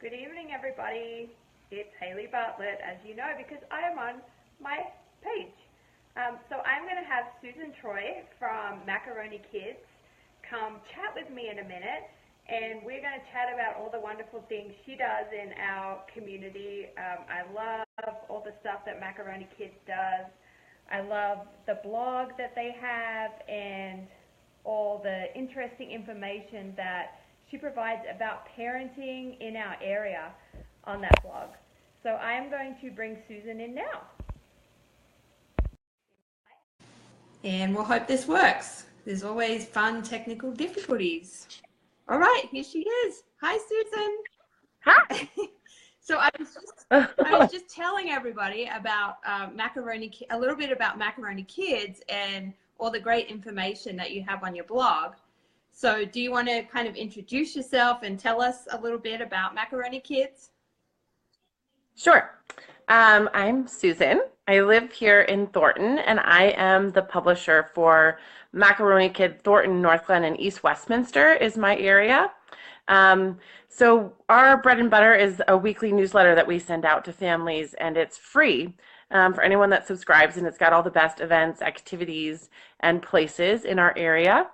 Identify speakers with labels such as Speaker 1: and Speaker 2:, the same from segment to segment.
Speaker 1: Good evening, everybody. It's Hayley Bartlett, as you know, because I am on my page. So I'm going to have Susan Troy from Macaroni Kids come chat with me in a minute, and we're going to chat about all the wonderful things she does in our community. I love all the stuff that Macaroni Kids does. I love the blog that they have and all the interesting information that she provides about parenting in our area on that blog. So I am going to bring Susan in now. And we'll hope this works. There's always fun technical difficulties. All right, here she is. Hi, Susan.
Speaker 2: Hi.
Speaker 1: So I was just telling everybody about a little bit about Macaroni Kids and all the great information that you have on your blog. So do you want to kind of introduce yourself and tell us a little bit about Macaroni Kids?
Speaker 2: Sure. I'm Susan. I live here in Thornton, and I am the publisher for Macaroni Kids. Thornton, Northglenn, and East Westminster is my area. So our bread and butter is a weekly newsletter that we send out to families, and it's free for anyone that subscribes, and it's got all the best events, activities, and places in our area.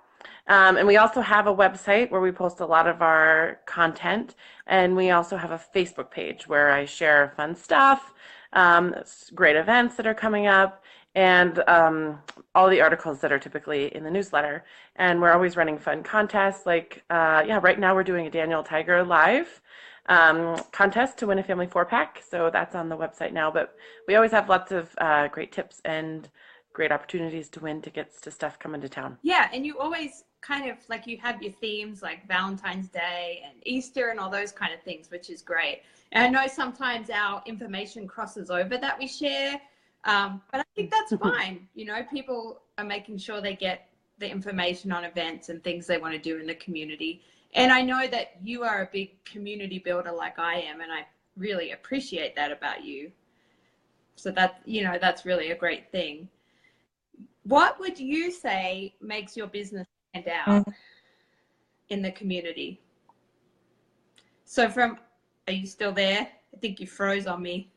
Speaker 2: And we also have a website where we post a lot of our content, and we also have a Facebook page where I share fun stuff, great events that are coming up, and all the articles that are typically in the newsletter. And we're always running fun contests, like, right now we're doing a Daniel Tiger Live contest to win a family 4-pack, so that's on the website now. But we always have lots of great tips and great opportunities to win tickets to stuff coming to town.
Speaker 1: Yeah, and you always kind of like you have your themes like Valentine's Day and Easter and all those kind of things, which is great. And I know sometimes our information crosses over that we share, but I think that's fine. You know, people are making sure they get the information on events and things they want to do in the community. And I know that you are a big community builder like I am, and I really appreciate that about you. So that, you know, that's really a great thing. What would you say makes your business stand out in the community? So are you still there? I think you froze on me.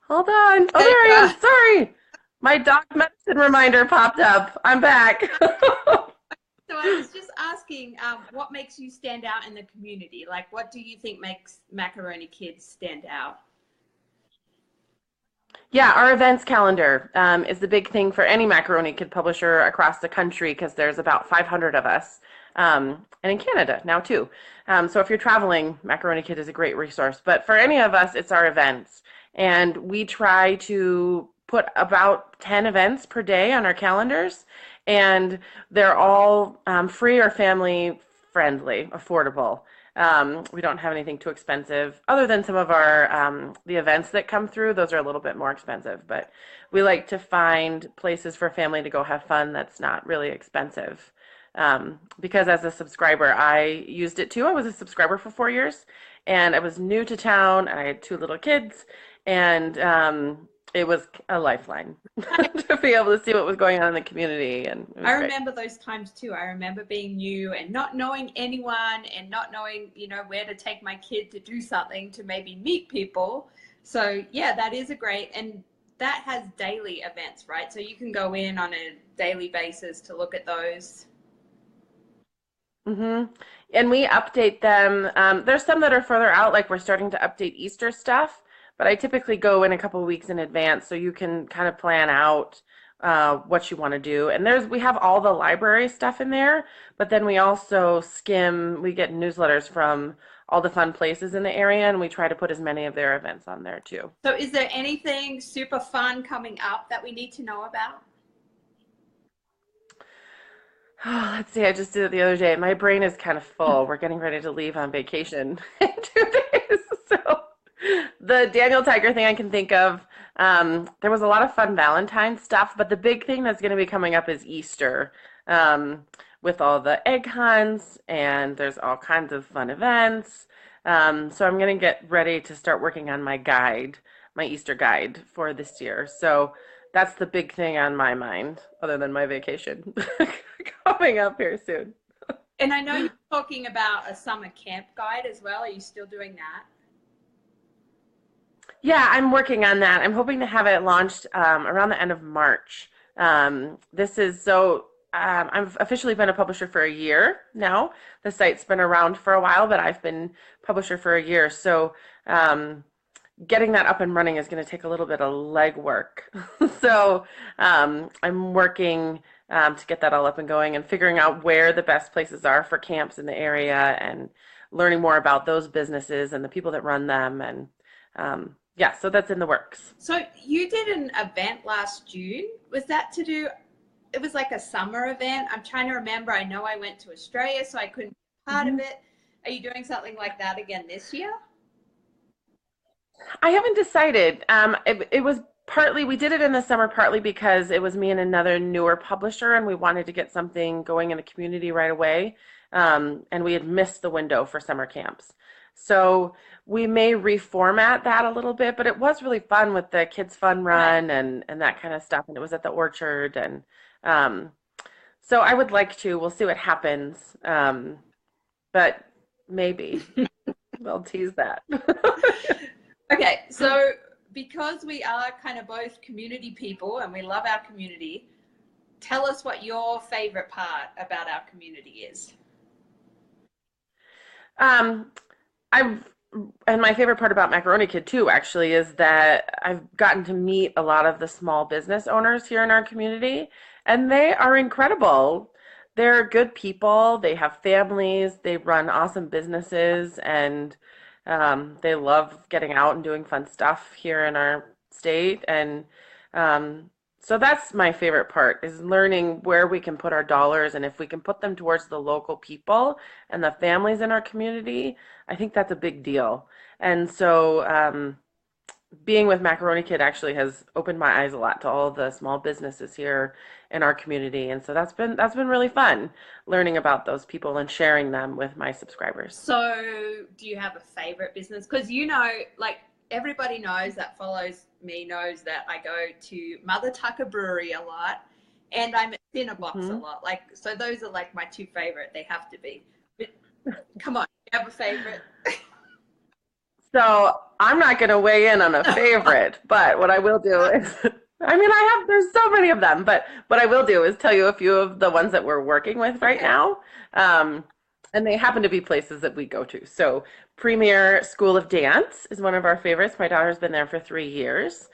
Speaker 2: Hold on. Oh, there I am. Sorry. My dog medicine reminder popped up. I'm back.
Speaker 1: So I was just asking, what makes you stand out in the community? Like, what do you think makes Macaroni Kids stand out?
Speaker 2: Yeah, our events calendar is the big thing for any Macaroni Kid publisher across the country, because there's about 500 of us, and in Canada now too. So if you're traveling, Macaroni Kid is a great resource. But for any of us, it's our events. And we try to put about 10 events per day on our calendars, and they're all free or family friendly, affordable. We don't have anything too expensive other than some of our the events that come through. Those are a little bit more expensive, but we like to find places for family to go have fun that's not really expensive. Because as a subscriber, I used it too. I was a subscriber for 4 years, and I was new to town, and I had 2 little kids, and it was a lifeline to be able to see what was going on in the community. And
Speaker 1: I remember those times too. I remember being new and not knowing anyone and not knowing, you know, where to take my kid to do something, to maybe meet people. So yeah, that is a great, and that has daily events, right? So you can go in on a daily basis to look at those.
Speaker 2: And we update them. There's some that are further out, like we're starting to update Easter stuff, but I typically go in a couple of weeks in advance so you can kind of plan out what you want to do. And we have all the library stuff in there, but then we also we get newsletters from all the fun places in the area, and we try to put as many of their events on there too.
Speaker 1: So is there anything super fun coming up that we need to know about?
Speaker 2: Oh, let's see, I just did it the other day. My brain is kind of full. We're getting ready to leave on vacation in 2 days. So the Daniel Tiger thing I can think of, there was a lot of fun Valentine's stuff, but the big thing that's going to be coming up is Easter, with all the egg hunts, and there's all kinds of fun events. So I'm going to get ready to start working on my Easter guide for this year. So that's the big thing on my mind, other than my vacation coming up here soon.
Speaker 1: And I know you're talking about a summer camp guide as well. Are you still doing that?
Speaker 2: Yeah, I'm working on that. I'm hoping to have it launched around the end of March. This is so I've officially been a publisher for a year now. The site's been around for a while, but I've been publisher for a year. So getting that up and running is going to take a little bit of legwork. So I'm working to get that all up and going and figuring out where the best places are for camps in the area and learning more about those businesses and the people that run them. And yeah, so that's in the works.
Speaker 1: So you did an event last June. Was that to do, it was like a summer event? I'm trying to remember. I know I went to Australia, so I couldn't be part of it. Are you doing something like that again this year?
Speaker 2: I haven't decided. It was partly, we did it in the summer, partly because it was me and another newer publisher, and we wanted to get something going in the community right away. And we had missed the window for summer camps. So we may reformat that a little bit, but it was really fun with the kids fun run and that kind of stuff. And it was at the orchard. And so I would like to, we'll see what happens. But maybe I'll tease that.
Speaker 1: Okay, so because we are kind of both community people and we love our community, tell us what your favorite part about our community is.
Speaker 2: And my favorite part about Macaroni Kid too, actually, is that I've gotten to meet a lot of the small business owners here in our community, and they are incredible. They're good people. They have families. They run awesome businesses, and they love getting out and doing fun stuff here in our state. And so that's my favorite part, is learning where we can put our dollars, and if we can put them towards the local people and the families in our community, I think that's a big deal. And so being with Macaroni Kid actually has opened my eyes a lot to all the small businesses here in our community. And so that's been really fun learning about those people and sharing them with my subscribers.
Speaker 1: So do you have a favorite business? Because like everybody knows that follows me knows that I go to Mother Tucker Brewery a lot and I'm at Cinnabox a lot. Like, so those are like my two favorite. They have to be. But come on, you have a favorite?
Speaker 2: So I'm not going to weigh in on a favorite, but what I will do is, there's so many of them, but what I will do is tell you a few of the ones that we're working with right now. And they happen to be places that we go to. So Premier School of Dance is one of our favorites. My daughter's been there for 3 years.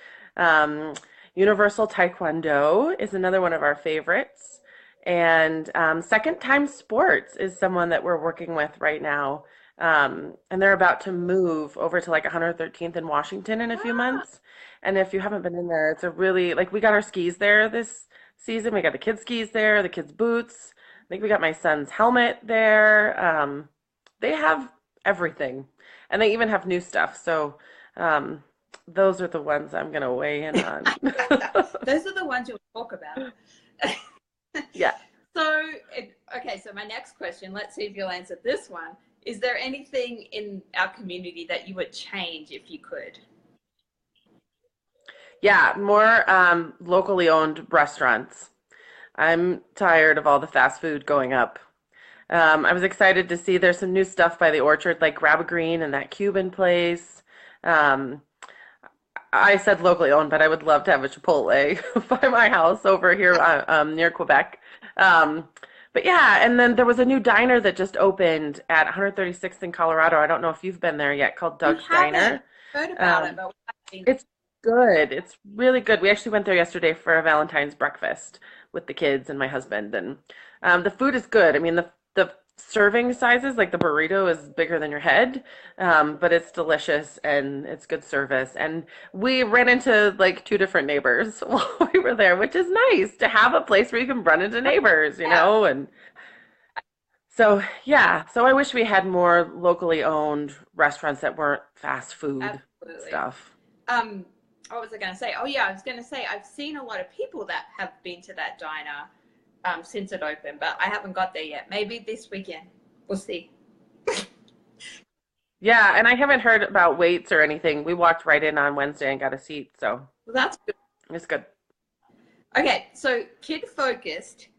Speaker 2: Universal Taekwondo is another one of our favorites. And Second Time Sports is someone that we're working with right now. And they're about to move over to like 113th in Washington in a few months. And if you haven't been in there, it's a really, like, we got our skis there this season. We got the kids' skis there, the kids' boots. I think we got my son's helmet there. They have everything, and they even have new stuff. So those are the ones I'm going to weigh in on.
Speaker 1: Those are the ones you'll talk about.
Speaker 2: Yeah.
Speaker 1: So, okay, so my next question, let's see if you'll answer this one. Is there anything in our community that you would change if you could?
Speaker 2: Yeah, more locally owned restaurants. I'm tired of all the fast food going up. I was excited to see there's some new stuff by the Orchard, like Grab a Green and that Cuban place. I said locally owned, but I would love to have a Chipotle by my house over here near Quebec. But yeah, and then there was a new diner that just opened at 136th in Colorado. I don't know if you've been there yet, called Doug's Diner.
Speaker 1: Heard about it, but
Speaker 2: it's good. It's really good. We actually went there yesterday for a Valentine's breakfast with the kids and my husband, and the food is good. I mean, the serving sizes, like the burrito, is bigger than your head, but it's delicious and it's good service. And we ran into like 2 different neighbors while we were there, which is nice to have a place where you can run into neighbors, you know. And so yeah, so I wish we had more locally owned restaurants that weren't fast food stuff.
Speaker 1: What was I going to say? Oh yeah, I was going to say I've seen a lot of people that have been to that diner since it opened, but I haven't got there yet. Maybe this weekend. We'll see.
Speaker 2: Yeah, and I haven't heard about waits or anything. We walked right in on Wednesday and got a seat, so
Speaker 1: well, that's good.
Speaker 2: It's good.
Speaker 1: Okay, so kid focused.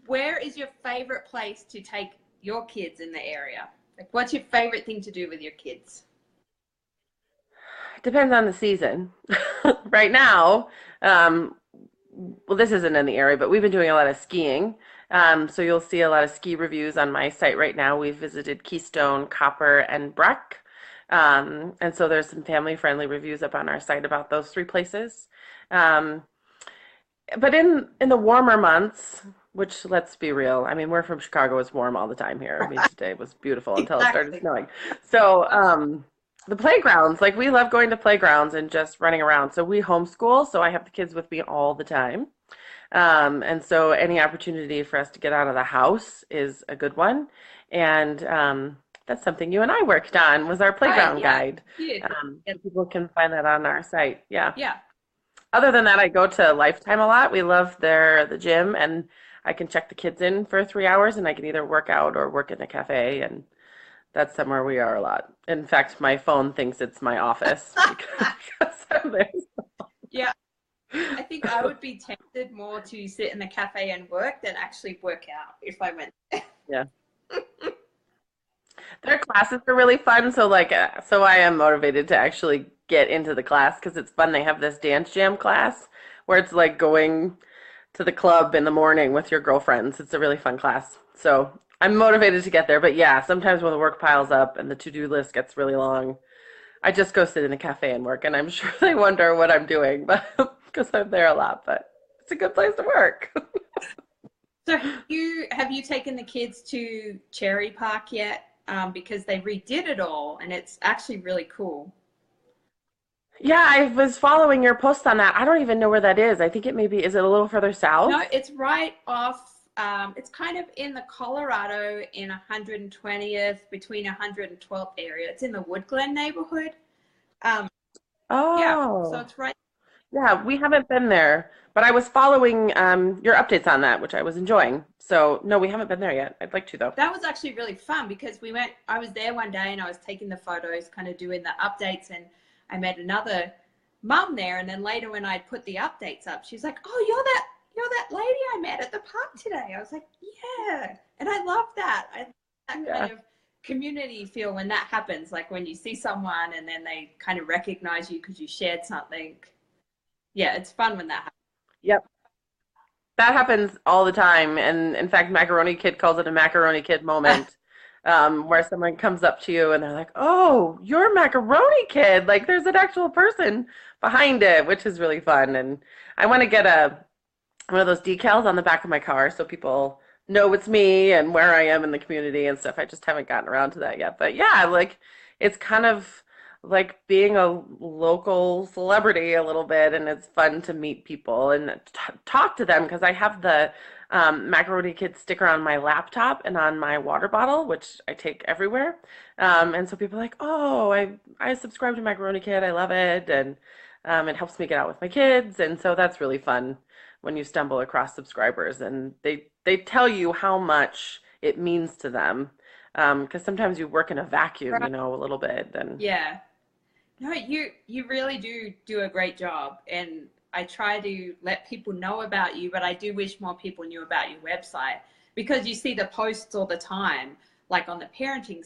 Speaker 1: Where is your favorite place to take your kids in the area? Like, what's your favorite thing to do with your kids?
Speaker 2: Depends on the season. Right now, well, this isn't in the area, but we've been doing a lot of skiing. So you'll see a lot of ski reviews on my site right now. We've visited Keystone, Copper, and Breck. And so there's some family-friendly reviews up on our site about those three places. Um, but in the warmer months, which let's be real, I mean, we're from Chicago, it's warm all the time here. I mean, today was beautiful until it started
Speaker 1: Exactly.
Speaker 2: snowing. So the playgrounds, like we love going to playgrounds and just running around. So we homeschool, so I have the kids with me all the time. And so any opportunity for us to get out of the house is a good one. And that's something you and I worked on was our
Speaker 1: Right,
Speaker 2: playground
Speaker 1: yeah,
Speaker 2: guide.
Speaker 1: you did.
Speaker 2: So people can find that on our site. Yeah.
Speaker 1: Yeah.
Speaker 2: Other than that, I go to Lifetime a lot. We love the gym, and I can check the kids in for 3 hours, and I can either work out or work in a cafe, and that's somewhere we are a lot. In fact, my phone thinks it's my office because I'm there.
Speaker 1: Yeah, I think I would be tempted more to sit in the cafe and work than actually work out if I went.
Speaker 2: Yeah. Their classes are really fun, so so I am motivated to actually get into the class because it's fun. They have this dance jam class where it's like going to the club in the morning with your girlfriends. It's a really fun class. So I'm motivated to get there. But yeah, sometimes when the work piles up and the to-do list gets really long, I just go sit in a cafe and work, and I'm sure they wonder what I'm doing, but because I'm there a lot, but it's a good place to work.
Speaker 1: So have you taken the kids to Cherry Park yet? Because they redid it all and it's actually really cool.
Speaker 2: Yeah, I was following your post on that. I don't even know where that is. I think it maybe, is it a little further
Speaker 1: No,
Speaker 2: south?
Speaker 1: it's right off. It's kind of in the Colorado in 120th between 112th area. It's in the Woodglen neighborhood. Um, yeah, so
Speaker 2: Oh,
Speaker 1: it's right.
Speaker 2: yeah, we haven't been there, but I was following your updates on that, which I was enjoying. So, no, we haven't been there yet. I'd like to, though.
Speaker 1: That was actually really fun because I was there one day and I was taking the photos, kind of doing the updates, and I met another mum there. And then later when I put the updates up, she's like, "Oh, you're that lady I met at the park today." I was like, "Yeah." And I love that. I love that
Speaker 2: Yeah.
Speaker 1: kind of community feel when that happens, like when you see someone and then they kind of recognize you because you shared something. Yeah, it's fun when that happens.
Speaker 2: Yep. That happens all the time. And in fact, Macaroni Kid calls it a Macaroni Kid moment, where someone comes up to you and they're like, "Oh, you're Macaroni Kid." Like there's an actual person behind it, which is really fun. And I want to get one of those decals on the back of my car so people know it's me and where I am in the community and stuff. I just haven't gotten around to that yet. But yeah, like it's kind of like being a local celebrity a little bit, and it's fun to meet people and talk to them because I have the Macaroni Kids sticker on my laptop and on my water bottle, which I take everywhere. And so people are like, "Oh, I subscribe to Macaroni Kid. I love it." And it helps me get out with my kids. And so that's really fun when you stumble across subscribers and they tell you how much it means to them. Because sometimes you work in a vacuum,
Speaker 1: Right.
Speaker 2: a little bit. And
Speaker 1: Yeah. No, you really do a great job, and I try to let people know about you, but I do wish more people knew about your website because you see the posts all the time, like on the parenting,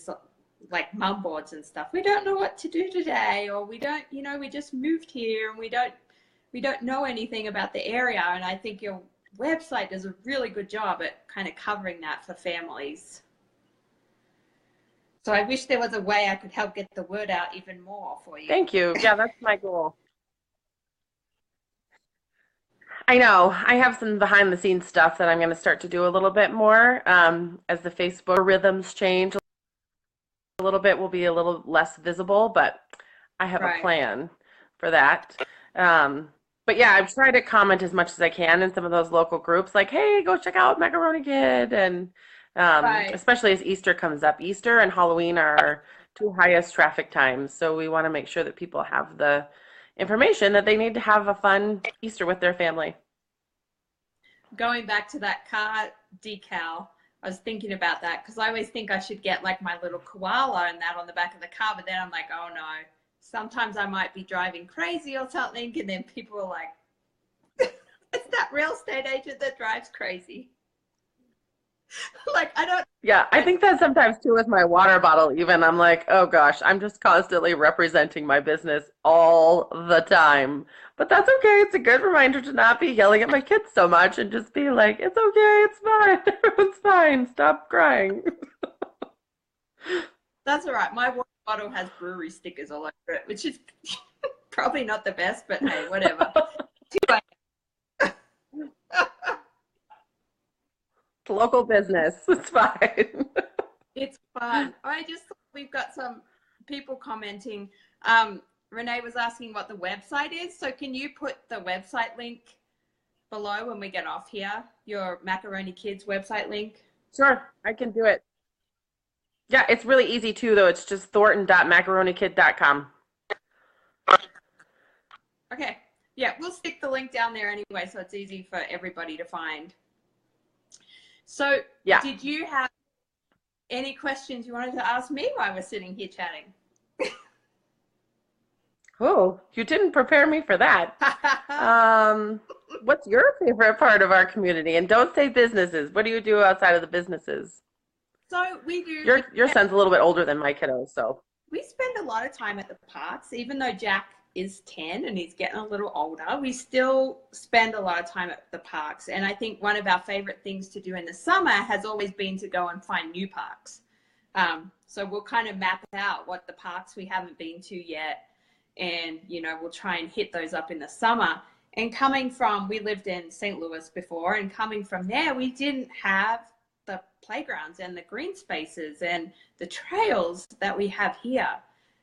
Speaker 1: like mum boards and stuff. We don't know what to do today, or we don't, we just moved here and we don't know anything about the area. And I think your website does a really good job at kind of covering that for families. So I wish there was a way I could help get the word out even more for you.
Speaker 2: thank you. Yeah, that's my goal. I know. I have some behind the scenes stuff that I'm going to start to do a little bit more as the Facebook rhythms change a little bit, will be a little less visible, but I have a
Speaker 1: Right.
Speaker 2: plan for that. Um, but yeah, I've tried to comment as much as I can in some of those local groups, like, "Hey, go check out Macaroni Kid," and
Speaker 1: Right.
Speaker 2: especially as Easter comes up. Easter and Halloween are our two highest traffic times, so we want to make sure that people have the information that they need to have a fun Easter with their family.
Speaker 1: Going back to that car decal, I was thinking about that because I always think I should get like my little koala and that on the back of the car, but then I'm like, oh no, sometimes I might be driving crazy or something, and then people are like, it's that real estate agent that drives crazy. Like, I don't.
Speaker 2: Yeah, I think that sometimes too with my water bottle, even I'm like, oh gosh, I'm just constantly representing my business all the time. But that's okay. It's a good reminder to not be yelling at my kids so much and just be like, it's okay, it's fine, everyone's fine, stop crying.
Speaker 1: That's all right. My water bottle has brewery stickers all over it, which is probably not the best, but hey, whatever.
Speaker 2: It's local business. It's fine.
Speaker 1: It's fun. I just thought we've got some people commenting. Renee was asking what the website is. So can you put the website link below when we get off here? Your Macaroni Kids website link?
Speaker 2: Sure, I can do it. Yeah, it's really easy too, though. It's just thornton.macaronikid.com.
Speaker 1: Okay. Yeah, we'll stick the link down there anyway, so it's easy for everybody to find. So
Speaker 2: Yeah.
Speaker 1: did you have any questions you wanted to ask me while we're sitting here chatting?
Speaker 2: Oh, you didn't prepare me for that. What's your favorite part of our community? And don't say businesses. What do you do outside of the businesses?
Speaker 1: So we do.
Speaker 2: Your son's a little bit older than my kiddos, so.
Speaker 1: We spend a lot of time at the parks, even though Jack is 10 and he's getting a little older. We still spend a lot of time at the parks. And I think one of our favorite things to do in the summer has always been to go and find new parks. So we'll kind of map out what the parks we haven't been to yet. And, you know, we'll try and hit those up in the summer. And coming from, we lived in St. Louis before, and coming from there, we didn't have the playgrounds and the green spaces and the trails that we have here.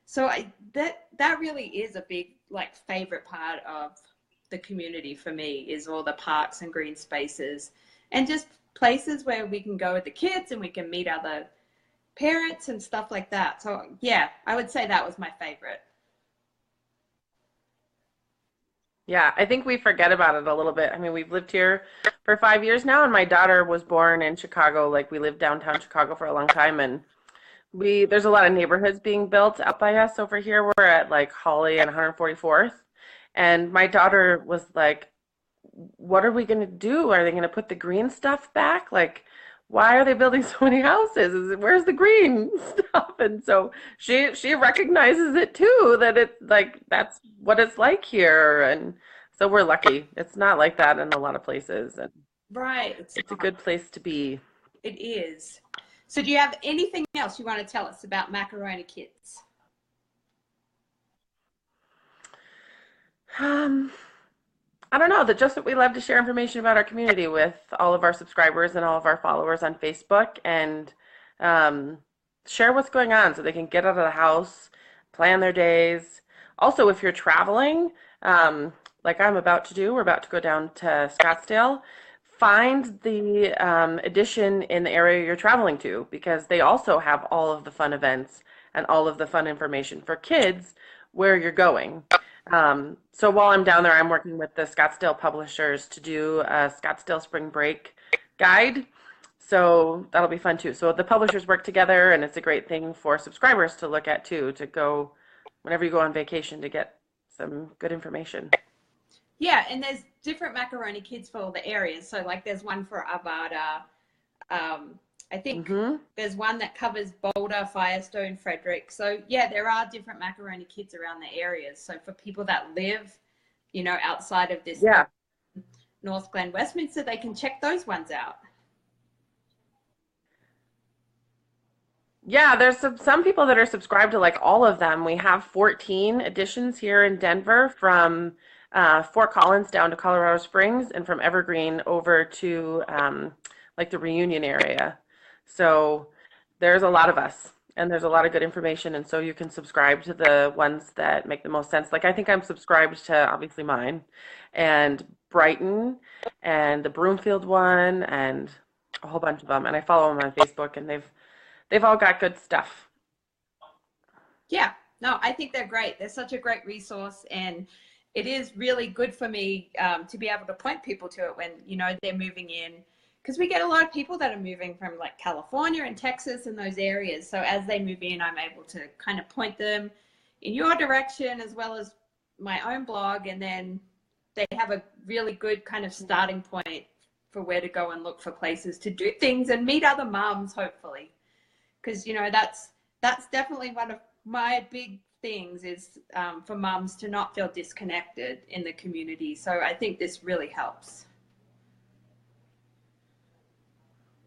Speaker 1: So that really is a big, like, favorite part of the community for me, is all the parks and green spaces and just places where we can go with the kids and we can meet other parents and stuff like that. So yeah, I would say that was my favorite.
Speaker 2: Yeah, I think we forget about it a little bit. I mean, we've lived here for 5 years now, and my daughter was born in Chicago. Like, we lived downtown Chicago for a long time, and there's a lot of neighborhoods being built out by us over here. We're at like Holly and 144th, and my daughter was like, "What are we gonna do? Are they gonna put the green stuff back? Like, why are they building so many houses? Where's the green stuff?" And so she recognizes it too, that it's like that's what it's like here, and so we're lucky. It's not like that in a lot of places, and
Speaker 1: Right.
Speaker 2: it's a good place to be.
Speaker 1: It is. So do you have anything else you want to tell us about Macaroni Kids?
Speaker 2: Um, I don't know, that just that we love to share information about our community with all of our subscribers and all of our followers on Facebook, and um, share what's going on so they can get out of the house, plan their days. Also, if you're traveling, like I'm about to do, we're about to go down to Scottsdale, find the edition in the area you're traveling to, because they also have all of the fun events and all of the fun information for kids where you're going. So while I'm down there, I'm working with the Scottsdale publishers to do a Scottsdale spring break guide. So that'll be fun too. So the publishers work together, and it's a great thing for subscribers to look at too, to go whenever you go on vacation to get some good information.
Speaker 1: Yeah, and there's different Macaroni Kids for all the areas. So like there's one for Arvada. I think there's one that covers Boulder, Firestone, Frederick. So yeah, there are different Macaroni Kids around the areas. So for people that live, you know, outside of this Northglenn, Westminster, they can check those ones out.
Speaker 2: Yeah, there's some people that are subscribed to like all of them. We have 14 editions here in Denver, from Fort Collins down to Colorado Springs, and from Evergreen over to like the Reunion area. So there's a lot of us, and there's a lot of good information, and so you can subscribe to the ones that make the most sense. Like, I think I'm subscribed to obviously mine, and Brighton, and the Broomfield one, and a whole bunch of them. And I follow them on Facebook, and they've all got good stuff.
Speaker 1: Yeah, no, I think they're great. They're such a great resource, and it is really good for me to be able to point people to it when, you know, they're moving in, because we get a lot of people that are moving from like California and Texas and those areas. So as they move in, I'm able to kind of point them in your direction, as well as my own blog, and then they have a really good kind of starting point for where to go and look for places to do things and meet other mums, hopefully. Because, you know, that's definitely one of my big things is for mums to not feel disconnected in the community. So I think this really helps.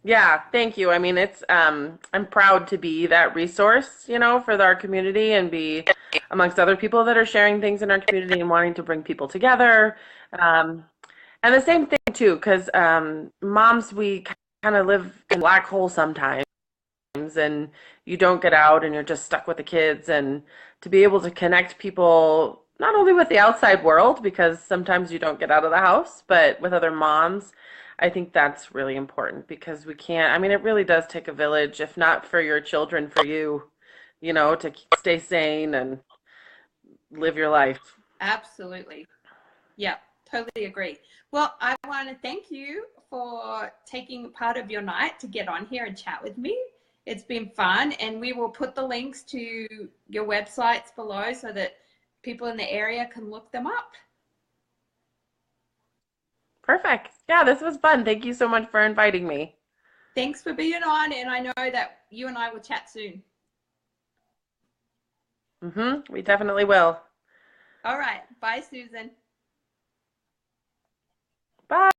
Speaker 2: Yeah, thank you. I mean, I'm proud to be that resource, for our community and be amongst other people that are sharing things in our community and wanting to bring people together. Um, and the same thing too, because moms, we kind of live in a black hole sometimes, and you don't get out and you're just stuck with the kids. And to be able to connect people not only with the outside world, because sometimes you don't get out of the house, but with other moms, I think that's really important because we can't, I mean, it really does take a village, if not for your children, for you, to stay sane and live your life.
Speaker 1: Absolutely. Yeah, totally agree. Well, I want to thank you for taking part of your night to get on here and chat with me. It's been fun, and we will put the links to your websites below so that people in the area can look them up.
Speaker 2: Perfect. Yeah, this was fun. Thank you so much for inviting me.
Speaker 1: Thanks for being on, and I know that you and I will chat soon.
Speaker 2: We definitely will.
Speaker 1: All right. Bye, Susan.
Speaker 2: Bye.